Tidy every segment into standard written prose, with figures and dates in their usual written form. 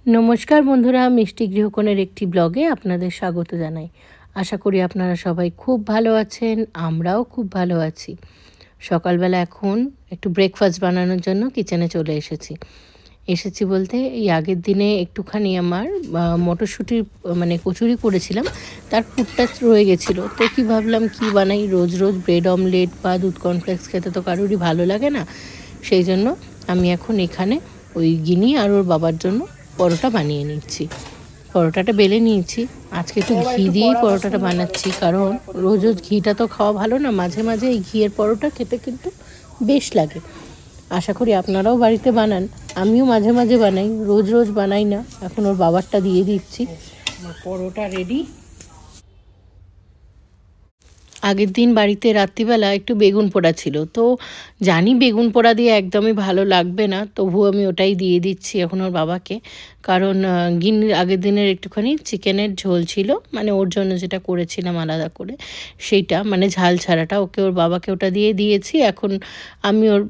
নমস্কার বন্ধুরা, মিষ্টি গৃহকোণের একটি ব্লগে আপনাদের স্বাগত জানাই। আশা করি আপনারা সবাই খুব ভালো আছেন, আমরাও খুব ভালো আছি। সকালবেলা এখন একটু ব্রেকফাস্ট বানানোর জন্য কিচেনে চলে এসেছি বলতে এই আগের দিনে একটুখানি আমার মটরশুঁটির কচুরি করেছিলাম, তার পুরটা রয়ে গেছিলো। তো কি ভাবলাম কি বানাই, রোজ রোজ ব্রেড অমলেট বা দুধ কর্নফ্লেক্স খেতে তো কারোরই ভালো লাগে না। সেই জন্য আমি এখন এখানে ওই গিনি আর ওর বাবার জন্য পরোটা বানিয়ে নিচ্ছি। পরোটাটা বেলে নিয়েছি, আজকে একটু ঘি দিয়েই পরোটাটা বানাচ্ছি, কারণ রোজ রোজ ঘিটা তো খাওয়া ভালো না, মাঝে মাঝে এই ঘিয়ের পরোটা খেতে কিন্তু বেশ লাগে। আশা করি আপনারাও বাড়িতে বানান, আমিও মাঝে মাঝে বানাই, রোজ রোজ বানাই না। এখন ওর বাবারটা দিয়ে দিচ্ছি। পরোটা রেডি। আগের দিন বাড়িতে রাত্রিবেলা একটু বেগুন পোড়া ছিল, তো জানি বেগুন পোড়া দিয়ে একদমই ভালো লাগবে না, তবু আমি ওটাই দিয়ে দিচ্ছি এখন ওর বাবাকে। কারণ আগের দিনের একটুখানি চিকেনের ঝোল ছিল, ওর জন্য যেটা করেছিলাম আলাদা করে, সেইটা ঝাল ছাড়াটা ওকে ওর বাবাকে ওটা দিয়ে দিয়েছি। এখন আমি ওর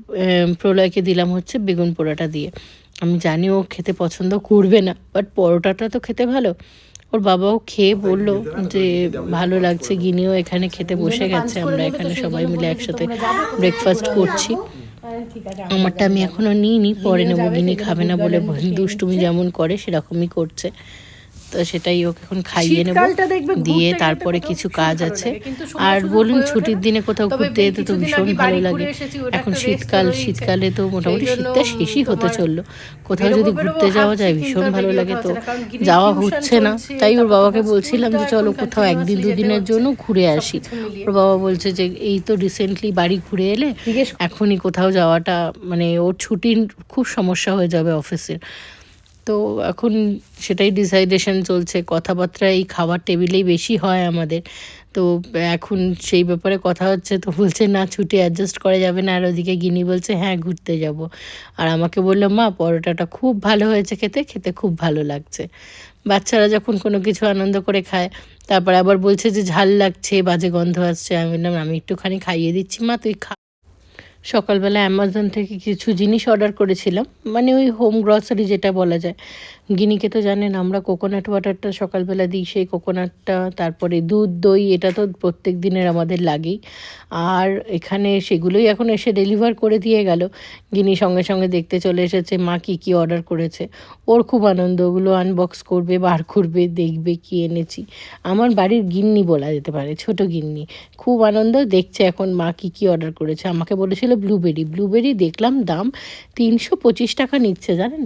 প্রলয়কে দিলাম হচ্ছে বেগুন পোড়াটা দিয়ে। আমি জানি ও খেতে পছন্দ করবে না, বাট পরোটাটা তো খেতে ভালো। ওর বাবাও খেয়ে বলল যে ভালো লাগছে, গিনিও এখানে খেতে বসে গেছে, আমরা এখানে সবাই মিলে একসাথে ব্রেকফাস্ট করছি। আমারটা আমি এখনও নিইনি, পরে নেবো, গিনি খাবে না বলে দুষ্টুমি যেমন করে সেরকমই করছে। তো সেটাই ওকে এখন খাইয়ে নেব, দিয়ে তারপরে কিছু কাজ আছে। আর বলুন, ছুটির দিনে কোথাও ঘুরতে যেতে তো ভীষণ ভালো লাগে। এখন শীতকালে তো মোটামুটি শীতটা শেষই হতে চললো, কোথাও যদি ঘুরতে যাওয়া যায় ভীষণ ভালো লাগে। তো যাওয়া হচ্ছে না, তাই ওর বাবাকে বলছিলাম যে চলো কোথাও একদিন দুদিনের জন্য ঘুরে আসি। ওর বাবা বলছে যে এই তো রিসেন্টলি বাড়ি ঘুরে এলে, এখনই কোথাও যাওয়াটা ওর ছুটির খুব সমস্যা হয়ে যাবে অফিসের। তো এখন সেটাই ডিসাইডেশন চলছে, কথাবার্তা এই খাবার টেবিলেই বেশি হয় আমাদের। তো এখন সেই ব্যাপারে কথা হচ্ছে, তো বলছে না ছুটি অ্যাডজাস্ট করা যাবে না। আর ওদিকে গিনি বলছে হ্যাঁ ঘুরতে যাব। আর আমাকে বললো মা পরোটাটা খুব ভালো হয়েছে, খেতে খেতে খুব ভালো লাগছে। বাচ্চারা যখন কোনো কিছু আনন্দ করে খায়, তারপরে আবার বলছে যে ঝাল লাগছে, বাজে গন্ধ আসছে। আমি বললাম আমি একটুখানি খাইয়ে দিচ্ছি মা, তুই খা। সকালবেলা অ্যামাজন থেকে কিছু জিনিস অর্ডার করেছিলাম, ওই হোম গ্রসারি যেটা বলা যায়। গিনিকে তো জানেন আমরা কোকোনাট ওয়াটারটা সকালবেলা দিই, সেই কোকোনাটটা, তারপরে দুধ দই, এটা তো প্রত্যেক দিনের আমাদের লাগেই। আর এখানে সেগুলোই এখন এসে ডেলিভার করে দিয়ে গেল। গিনি সঙ্গে সঙ্গে দেখতে চলে এসেছে মা কী কী অর্ডার করেছে। ওর খুব আনন্দ, ওগুলো আনবক্স করবে, বার করবে, দেখবে কী এনেছি। আমার বাড়ির গিন্নি বলা যেতে পারে, ছোট গিন্নি, খুব আনন্দ দেখছে এখন মা কী কী অর্ডার করেছে। আমাকে বলেছিল ব্লুবেরি দেখলাম দাম 325 টাকা নিচ্ছে জানেন,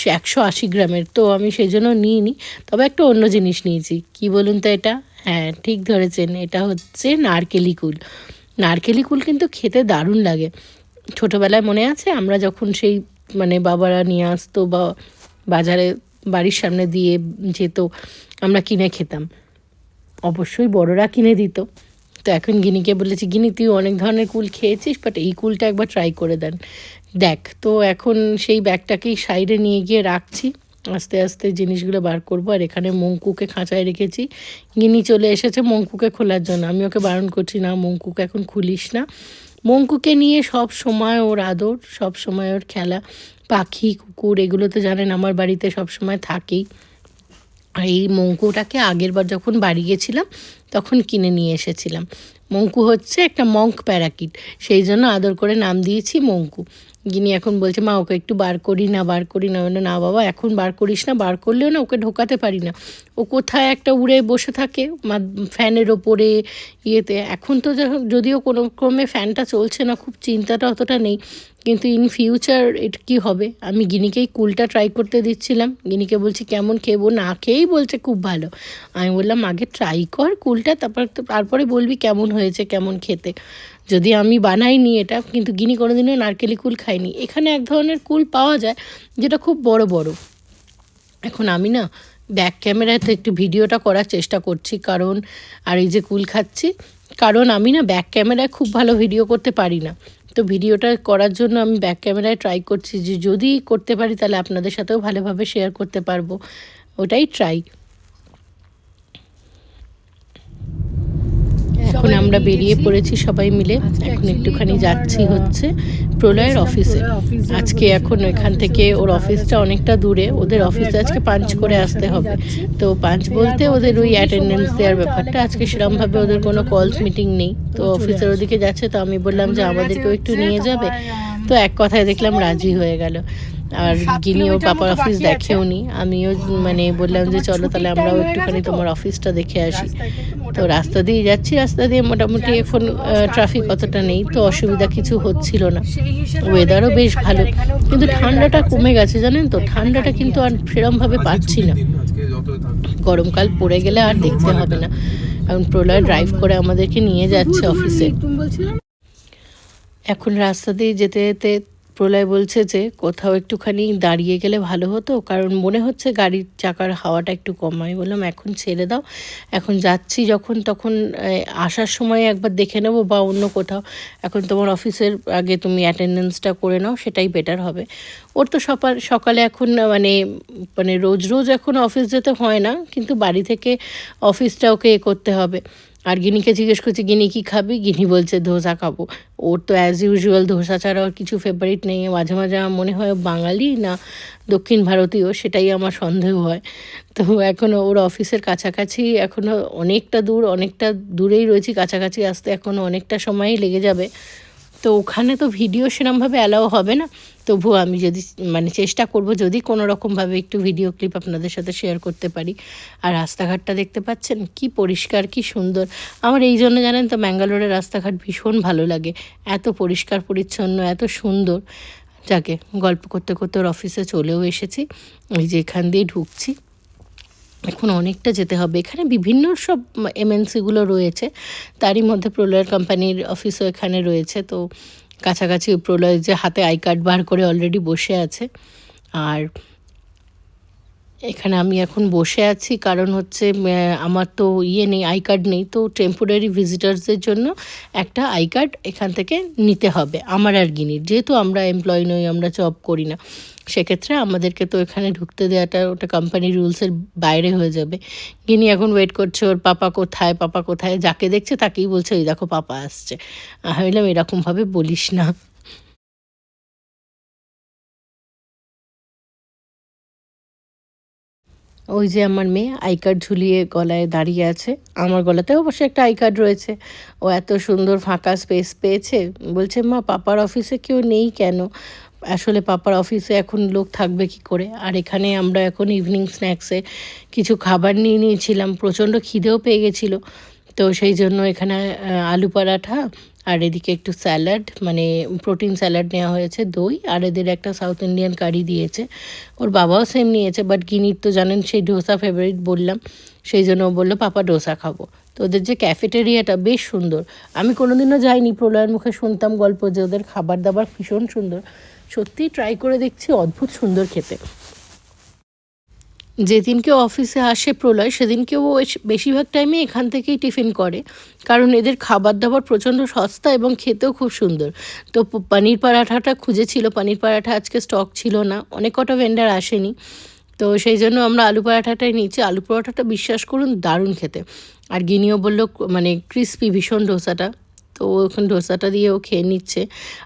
180 গ্রামের। তো আমি সেই জন্য নিইনি, তবে একটা অন্য জিনিস নিয়েছি। কি বলুন তো এটা? হ্যাঁ ঠিক ধরেছেন, এটা হচ্ছে নারকেলি কুল। নারকেলি কুল কিন্তু খেতে দারুণ লাগে। ছোটোবেলায় মনে আছে আমরা যখন সেই বাবারা নিয়ে আসতো বা বাজারে বাড়ির সামনে দিয়ে যেত, আমরা কিনে খেতাম, অবশ্যই বড়রা কিনে দিত। তো এখন গিনিকে বলেছি গিনি তুই অনেক ধরনের কুল খেয়েছিস, বাট এই কুলটা একবার ট্রাই করে দেখ। তো এখন সেই ব্যাগটাকেই সাইডে নিয়ে গিয়ে রাখছি, আস্তে আস্তে জিনিসগুলো বার করবো। আর এখানে মঙ্কুকে খাঁচায় রেখেছি, গিনি চলে এসেছে মঙ্কুকে খোলার জন্য। আমি ওকে বারণ করছি না মঙ্কুকে এখন খুলিস না। মঙ্কুকে নিয়ে সব সময় ওর আদর, সব সময় ওর খেলা। পাখি কুকুর এগুলো তো জানেন আমার বাড়িতে সব সময় থাকেই। আর এই মঙ্কুটাকে আগেরবার যখন বাড়ি গেছিলাম তখন কিনে নিয়ে এসেছিলাম। মঙ্কু হচ্ছে একটা মঙ্ক প্যারাকিট, সেই জন্য আদর করে নাম দিয়েছি মঙ্কু। গিনি এখন বলছে মা ওকে একটু বার করি না না বাবা এখন বার করিস না, বার করলেও না ওকে ঢোকাতে পারি না, ও কোথায় একটা উড়ে বসে থাকে ফ্যানের ওপরে ইয়েতে। এখন তো যদিও কোনো ক্রমে ফ্যানটা চলছে না, খুব চিন্তাটা অতটা নেই, কিন্তু ইন ফিউচার এটা কী হবে। আমি গিনিকেই কুলটা ট্রাই করতে দিচ্ছিলাম, গিনিকে বলছি কেমন খেবো, না খেয়েই বলছে খুব ভালো। আমি বললাম আগে ট্রাই কর কুলটা, তারপরে বলবি কেমন হয়েছে, কেমন খেতে। যদি আমি বানাইনি এটা, কিন্তু গিনি কোনোদিনও নারকেলি কুল খাইনি। এখানে এক ধরনের কুল পাওয়া যায় যেটা খুব বড় বড়। এখন আমি না ব্যাক ক্যামেরাতে একটু ভিডিওটা করার চেষ্টা করছি, কারণ আর এই যে কুল খাচ্ছি, কারণ আমি না ব্যাক ক্যামেরায় খুব ভালো ভিডিও করতে পারি না। তো ভিডিওটা করার জন্য আমি ব্যাক ক্যামেরায় ট্রাই করছি, যে যদি করতে পারি তাহলে আপনাদের সাথেও ভালোভাবে শেয়ার করতে পারবো, ওটাই ট্রাই। এখন আমরা বেরিয়ে পড়েছি সবাই মিলে। এখন একটুখানি যাচ্ছি হচ্ছে প্রলয়ের অফিসে। আজকে এখন এখান থেকে ওর অফিসটা অনেকটা দূরে, ওদের অফিসে আজকে পাঞ্চ করে আসতে হবে। তো পাঞ্চ বলতে ওদের ওই অ্যাটেন্ডেন্স দেওয়ার ব্যাপারটা, আজকে সেরমভাবে ওদের কোনো কলস মিটিং নেই, তো অফিসের ওদিকে যাচ্ছে। তো আমি বললাম যে আমাদেরকেও একটু নিয়ে যাবে, তো এক কথায় দেখলাম রাজি হয়ে গেল। আর গিনি ওর পাপার অফিস দেখেও নি, আমিও মানে বললাম যে চলো তাহলে আমরাও একটুখানি তোমার অফিসটা দেখে আসি। তো রাস্তা দিয়ে যাচ্ছি, রাস্তা দিয়ে মোটামুটি এখন ট্রাফিক অতটা নেই, তো অসুবিধা কিছু হচ্ছিল না। ওয়েদারও বেশ ভালো, কিন্তু ঠান্ডাটা কমে গেছে জানেন তো, ঠান্ডাটা কিন্তু আর সেরমভাবে পাচ্ছি না। গরমকাল পড়ে গেলে আর দেখতে হবে না। এখন প্রলয় ড্রাইভ করে আমাদেরকে নিয়ে যাচ্ছে অফিসে। এখন রাস্তা দিয়ে যেতে যেতে প্রলয় বলছে যে কোথাও একটুখানি দাঁড়িয়ে গেলে ভালো হতো, কারণ মনে হচ্ছে গাড়ির চাকার হাওয়াটা একটু কম। আমি বললাম এখন ছেড়ে দাও, এখন যাচ্ছি যখন তখন আসার সময় একবার দেখে নেব বা অন্য কোথাও। এখন তোমার অফিসের আগে তুমি অ্যাটেন্ডেন্সটা করে নাও, সেটাই বেটার হবে। ওর তো সকালে এখন মানে মানে রোজ রোজ এখন অফিস যেতে হয় না, কিন্তু বাড়ি থেকে অফিসটা ওকে করতে হবে। আর গিনিকে জিজ্ঞেস করছি গিনি কী খাবি, গিনি বলছে ধোসা খাবো। ওর তো অ্যাজ ইউজুয়াল ধোসা ছাড়া ওর কিছু ফেভারিট নেই। মাঝে মাঝে আমার মনে হয় বাঙালি না দক্ষিণ ভারতীয়, সেটাই আমার সন্দেহ হয়। তো এখনও ওর অফিসের কাছাকাছি, এখনও অনেকটা দূরেই রয়েছি, কাছাকাছি আসতে এখনও অনেকটা সময়ই লেগে যাবে। তো ওখানে তো ভিডিও সেরমভাবে অ্যালাও হবে না, তবুও আমি যদি মানে চেষ্টা করব যদি কোনো রকমভাবে একটু ভিডিও ক্লিপ আপনাদের সাথে শেয়ার করতে পারি। আর রাস্তাঘাটটা দেখতে পাচ্ছেন কি পরিষ্কার, কি সুন্দর। আমার এই জন্য জানেন তো ব্যাঙ্গালোরের রাস্তাঘাট ভীষণ ভালো লাগে, এত পরিষ্কার পরিচ্ছন্ন, এত সুন্দর। যাকে গল্প করতে করতে ওর অফিসে চলেও এসেছি, এই যে এখান দিয়ে ঢুকছি। এখন অনেকটা যেতে হবে, এখানে বিভিন্ন সব এমএনসিগুলো রয়েছে, তারই মধ্যে প্রলয়ের কোম্পানির অফিসও এখানে রয়েছে। তো কাছাকাছি প্রলয় যে হাতে আই কার্ড বার করে অলরেডি বসে আছে। আর এখানে আমি এখন বসে আছি কারণ হচ্ছে আমার তো নেই, আই কার্ড নেই, তো টেম্পোরারি ভিজিটার্সদের জন্য একটা আই কার্ড এখান থেকে নিতে হবে আমার আর গিনির। যেহেতু আমরা এমপ্লয়ি নই, আমরা জব করি না, সেক্ষেত্রে আমাদেরকে তো এখানে ঢুকতে দেওয়াটা ওটা কোম্পানি রুলসের বাইরে হয়ে যাবে। গিনি এখন ওয়েট করছে, ওর পাপা কোথায়, পাপা কোথায়, যাকে দেখছে তাকেই বলছে ওই দেখো পাপা আসছে। আমি বললাম এরকমভাবে বলিস না। ওই যে আমার মেয়ে আই কার্ড ঝুলিয়ে গলায় দাঁড়িয়ে আছে, আমার গলাতেও অবশ্য একটা আই কার্ড রয়েছে। ও এত সুন্দর ফাঁকা স্পেস পেয়েছে, বলছে মা পাপার অফিসে কেউ নেই কেন? আসলে পাপার অফিসে এখন লোক থাকবে কি করে। আর এখানে আমরা এখন ইভিনিং স্ন্যাক্সে কিছু খাবার নিয়ে নিয়েছিলাম, প্রচণ্ড খিদেও পেয়ে গেছিলো। তো সেই জন্য এখানে আলু পরাঠা, আর এদিকে একটু স্যালাড, মানে প্রোটিন স্যালাড নেওয়া হয়েছে, দই, আর এদের একটা সাউথ ইন্ডিয়ান কারি দিয়েছে। ওর বাবাও সেম নিয়েছে, বাট গিনির তো জানেন সেই ডোসা ফেভারিট বললাম, সেই জন্য ও বললো পাপা ডোসা খাবো। তো ওদের যে ক্যাফেটেরিয়াটা বেশ সুন্দর, আমি কোনোদিনও যাইনি, প্রলয়ের মুখে শুনতাম গল্প যে ওদের খাবার দাবার ভীষণ সুন্দর। সত্যিই ট্রাই করে দেখছি, অদ্ভুত সুন্দর খেতে। যেদিনকে অফিসে আসে প্রলয় সেদিনকে ও বেশিরভাগ টাইমে এখান থেকেই টিফিন করে, কারণ এদের খাবার দাবার প্রচণ্ড সস্তা এবং খেতেও খুব সুন্দর। তো পনির পরাঠাটা খুঁজেছিল, পনির পরাঠা আজকে স্টক ছিল না, অনেক কটা ভেন্ডার আসেনি, তো সেই জন্য আমরা আলু পরাঠাটাই নিচ্ছি। আলু পরোঠাটা বিশ্বাস করুন দারুণ খেতে। আর গিনিও বললো মানে ক্রিস্পি ভীষণ ডোসাটা, তো ও এখন ডোসাটা দিয়ে ও খেয়ে নিচ্ছে।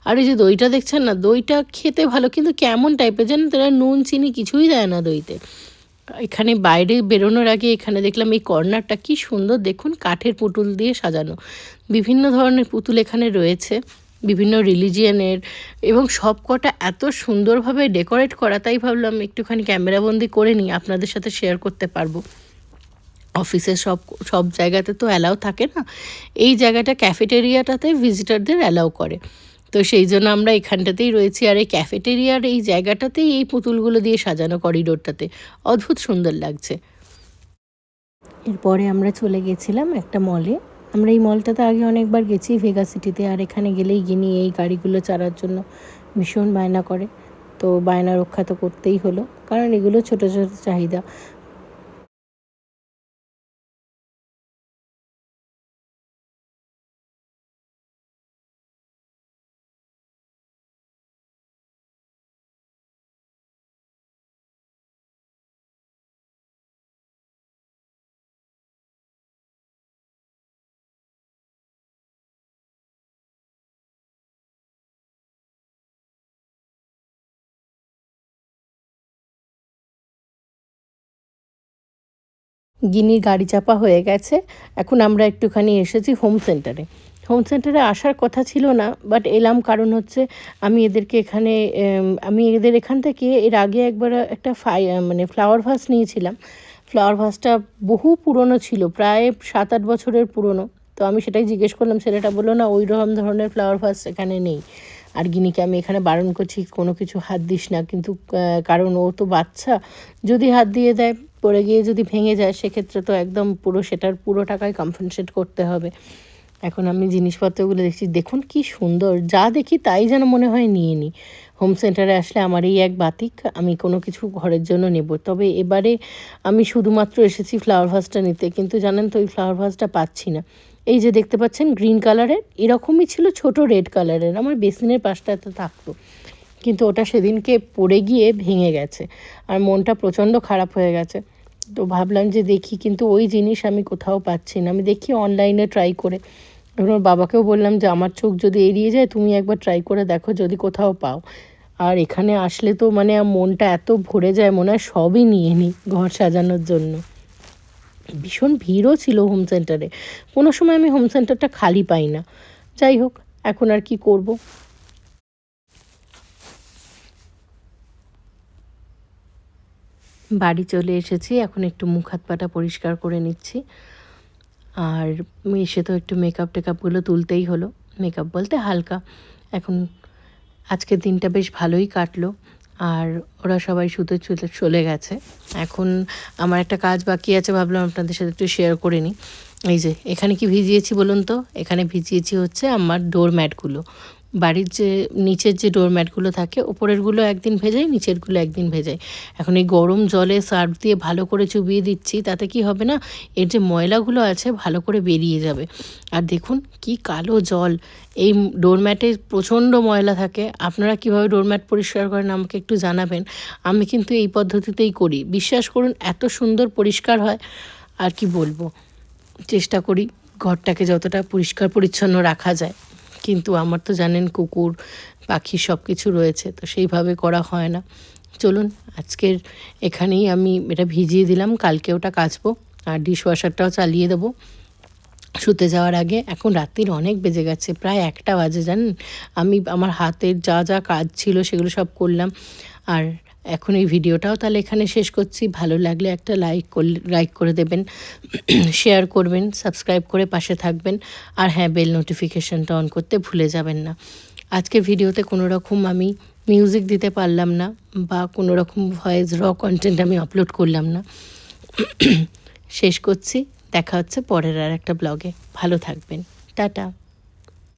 আর এই যে দইটা দেখছেন না, দইটা খেতে ভালো, কিন্তু কেমন টাইপের জানেন, তারা নুন চিনি কিছুই দেয় না দইতে। এখানে বাইরে বেরোনোর আগে এখানে দেখলাম এই কর্নারটা কি সুন্দর, দেখুন কাঠের পুতুল দিয়ে সাজানো, বিভিন্ন ধরনের পুতুল এখানে রয়েছে, বিভিন্ন রিলিজিয়ানের, এবং সব কটা এত সুন্দরভাবে ডেকোরেট করা, তাই ভাবলাম একটুখানি ক্যামেরাবন্দি করে নিই, আপনাদের সাথে শেয়ার করতে পারবো। অফিসে সব সব জায়গাতে তো অ্যালাউ থাকে না, এই জায়গাটা ক্যাফেটেরিয়াটাতে ভিজিটারদের অ্যালাউ করে। তো সেই জন্য আমরা এখানটাতেই রয়েছি, আর এই ক্যাফেটেরিয়ার এই জায়গাটাতেই এই পুতুলগুলো দিয়ে সাজানো করিডোরটাতে, অদ্ভুত সুন্দর লাগছে। এরপরে আমরা চলে গেছিলাম একটা মলে। আমরা এই মলটাতে আগে অনেকবার গেছি, ভেগা সিটিতে, আর এখানে গেলেই গিনি এই গাড়িগুলো চালার জন্য ভীষণ বায়না করে। তো বায়না রক্ষা তো করতেই হলো, কারণ এগুলো ছোটো ছোটো চাহিদা। গিনির গাড়ি চাপা হয়ে গেছে। এখন আমরা একটুখানি এসেছি হোম সেন্টারে। হোম সেন্টারে আসার কথা ছিল না, বাট এলাম কারণ হচ্ছে আমি এদের এখান থেকে এর আগে একবার একটা মানে ফ্লাওয়ার ভাস নিয়েছিলাম। ফ্লাওয়ার ভাসটা বহু পুরনো ছিল, প্রায় 7-8 বছরের পুরনো। তো আমি সেটাই জিজ্ঞেস করলাম, ছেলেটা বললো না ওই রকম ধরনের ফ্লাওয়ার ভাস এখানে নেই। আর গিনিকে আমি এখানে বারণ করছি কোনো কিছু হাত দিস না, কিন্তু কারণ ও তো বাচ্চা, যদি হাত দিয়ে দেয় পড়ে গিয়ে যদি ভেঙে যায় সেক্ষেত্রে তো একদম সেটার পুরো টাকায় কম্পেনসেট করতে হবে। এখন আমি জিনিসপত্রগুলো দেখছি, দেখুন কি সুন্দর, যা দেখি তাই যেন মনে হয় নিয়ে নিই। হোম সেন্টারে আসলে আমার এই এক বাতিক, আমি কোনো কিছু ঘরের জন্য নেব। তবে এবারে আমি শুধুমাত্র এসেছি ফ্লাওয়ার ভাসটা নিতে, কিন্তু জানেন তো ওই ফ্লাওয়ার ভাসটা পাচ্ছি না। এই যে দেখতে পাচ্ছেন গ্রিন কালারের, এরকমই ছিল ছোট রেড কালারের, আমার বেসিনের পাশটাতে থাকতো, কিন্তু ওটা সেদিনকে পড়ে গিয়ে ভেঙে গেছে আর মনটা প্রচণ্ড খারাপ হয়ে গেছে। তো ভাবলাম যে দেখি, কিন্তু ওই জিনিস আমি কোথাও পাচ্ছি না। আমি দেখি অনলাইনে ট্রাই করে, এখন ওর বাবাকেও বললাম যে আমার চোখ যদি এড়িয়ে যায় তুমি একবার ট্রাই করে দেখো যদি কোথাও পাও। আর এখানে আসলে তো মানে মনটা এত ভরে যায়, মনে হয় সবই নিয়ে নিই ঘর সাজানোর জন্য। ভীষণ ভিড়ও ছিল হোম সেন্টারে, কোনো সময় আমি হোম সেন্টারটা খালি পাই না। যাই হোক, এখন আর কি করব। বাড়ি চলে এসেছি, এখন একটু মুখ হাত পাটা পরিষ্কার করে নিচ্ছি। আর এসে তো একটু মেকআপ টেকআপগুলো তুলতেই হলো, মেকআপ বলতে হালকা। এখন আজকের দিনটা বেশ ভালোই কাটলো, আর ওরা সবাই শুতে চলে গেছে। এখন আমার একটা কাজ বাকি আছে, ভাবলাম আপনাদের সাথে একটু শেয়ার করে নিই। এই যে এখানে কি ভিজিয়েছি বলুন তো, এখানে ভিজিয়েছি হচ্ছে আমার ডোরম্যাটগুলো। বাড়ির যে নিচের যে ডোরম্যাটগুলো থাকে, ওপরেরগুলো একদিন ভেজাই, নিচেরগুলো একদিন ভেজাই। এখন এই গরম জলে সার্ফ দিয়ে ভালো করে চুবিয়ে দিচ্ছি, তাতে কি হবে না, এর যে ময়লাগুলো আছে ভালো করে বেরিয়ে যাবে। আর দেখুন কি কালো জল, এই ডোরম্যাটে প্রচণ্ড ময়লা থাকে। আপনারা কীভাবে ডোরম্যাট পরিষ্কার করেন আমাকে একটু জানাবেন। আমি কিন্তু এই পদ্ধতিতেই করি, বিশ্বাস করুন এত সুন্দর পরিষ্কার হয়। আর কি বলবো, চেষ্টা করি ঘরটাকে যতটা পরিষ্কার পরিচ্ছন্ন রাখা যায়, কিন্তু আমার তো জানেন কুকুর পাখি সব কিছু রয়েছে, তো সেইভাবে করা হয় না। চলুন আজকের এখানেই আমি এটা ভিজিয়ে দিলাম, কালকে ওটা কাচবো, আর ডিশওয়াশারটাও চালিয়ে দেবো শুতে যাওয়ার আগে। এখন রাত্রির অনেক বেজে গেছে, প্রায় 1টা বাজে জানেন। আমি আমার হাতের যা যা কাজ ছিল সেগুলো সব করলাম। আর এখন এই ভিডিওটাও তাহলে এখানে শেষ করছি। ভালো লাগলে একটা লাইক করে দেবেন, শেয়ার করবেন, সাবস্ক্রাইব করে পাশে থাকবেন। আর হ্যাঁ, বেল নোটিফিকেশানটা অন করতে ভুলে যাবেন না। আজকের ভিডিওতে কোনো রকম আমি মিউজিক দিতে পারলাম না, বা কোনো রকম ভয়েস কন্টেন্ট আমি আপলোড করলাম না। শেষ করছি, দেখা হচ্ছে পরের আর একটা ব্লগে। ভালো থাকবেন, টাটা।